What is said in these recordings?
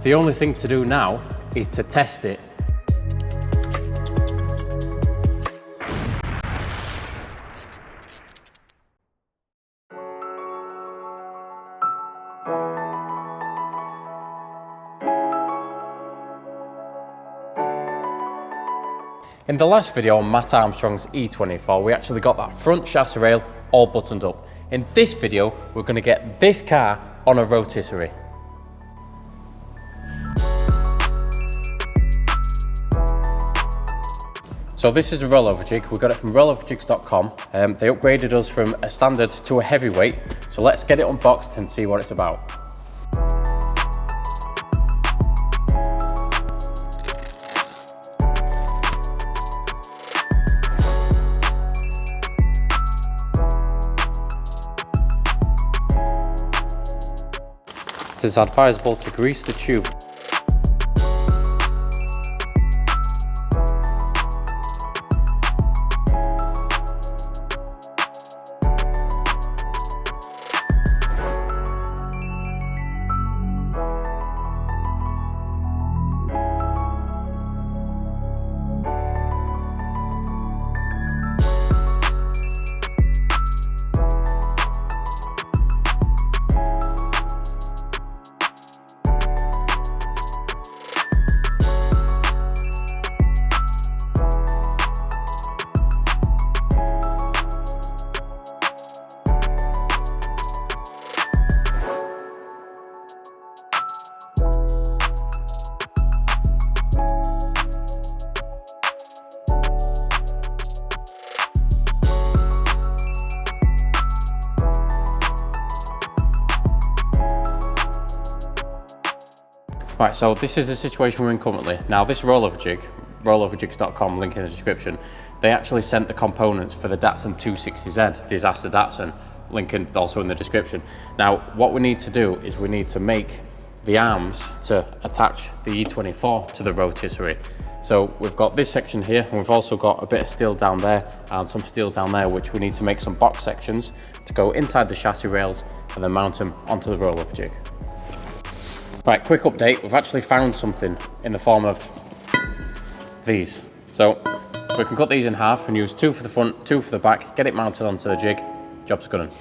The only thing to do now is to test it. In the last video on Matt Armstrong's E24, we actually got that front chassis rail all buttoned up. In this video, we're going to get this car on a rotisserie. So this is a rollover jig. We got it from rolloverjigs.com. They upgraded us from a standard to a heavyweight. So let's get it unboxed and see what it's about. It is advisable to grease the tubes. Right, so this is the situation we're in currently. Now this rollover jig, rolloverjigs.com, link in the description, they actually sent the components for the Datsun 260Z, Disaster Datsun, link also in the description. Now what we need to do is we need to make the arms to attach the E24 to the rotisserie. So we've got this section here, and we've also got a bit of steel down there and some steel down there, which we need to make some box sections to go inside the chassis rails and then mount them onto the rollover jig. Right, quick update, we've actually found something in the form of these. So we can cut these in half and use 2 for the front, 2 for the back, get it mounted onto the jig, job's good.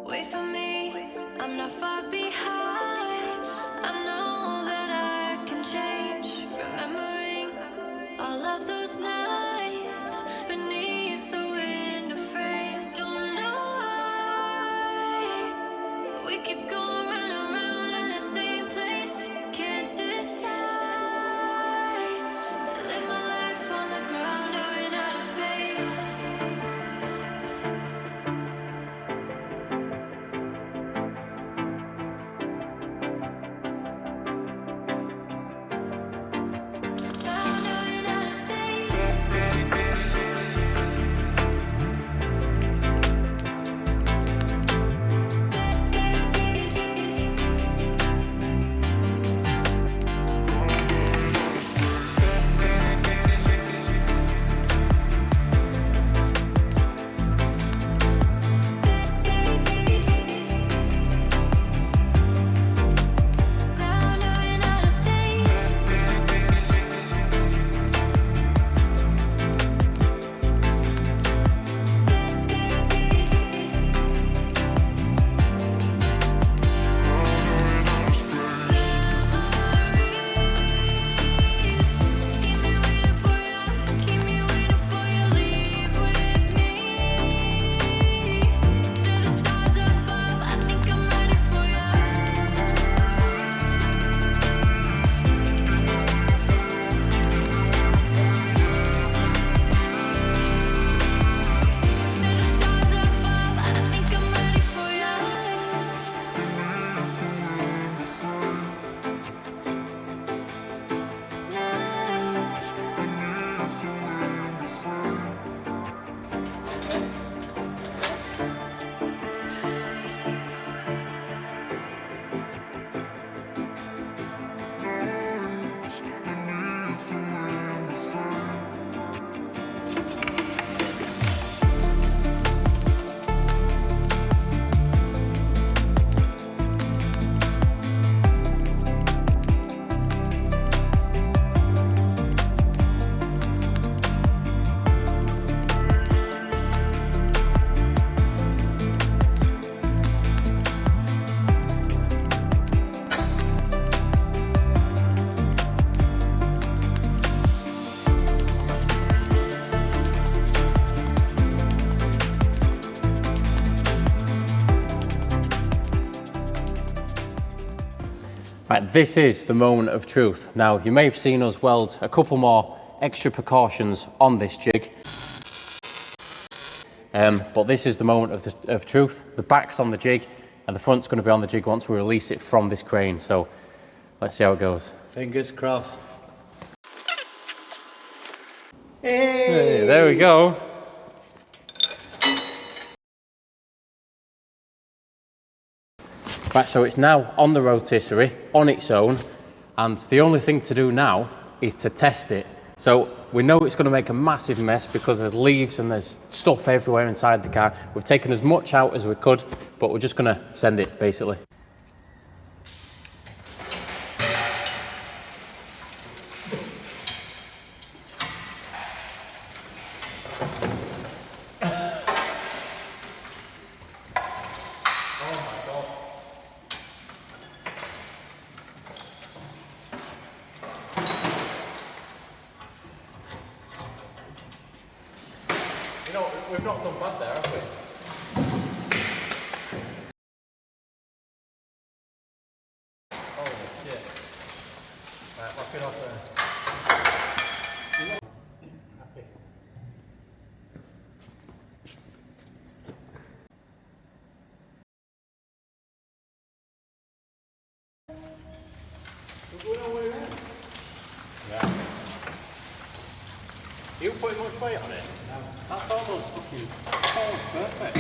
Wait for me, I'm not far behind. I know that I can change. Remembering all of those nights beneath the window frame. Don't know why we keep going round and round in the same place. Can't decide to live my life on the ground or in outer space. Right, this is the moment of truth. Now, you may have seen us weld a couple more extra precautions on this jig. But this is the moment of truth. The back's on the jig and the front's going to be on the jig once we release it from this crane. So let's see how it goes. Fingers crossed. Hey, there we go. Right, so it's now on the rotisserie, on its own, and the only thing to do now is to test it. So we know it's going to make a massive mess because there's leaves and there's stuff everywhere inside the car. We've taken as much out as we could, but we're just going to send it, basically. You know, we've not done bad there, have we? Holy shit. Right, lock it off there. Happy. We're going all the way around. Yeah. You putting much weight on it? No. That's almost fucking perfect.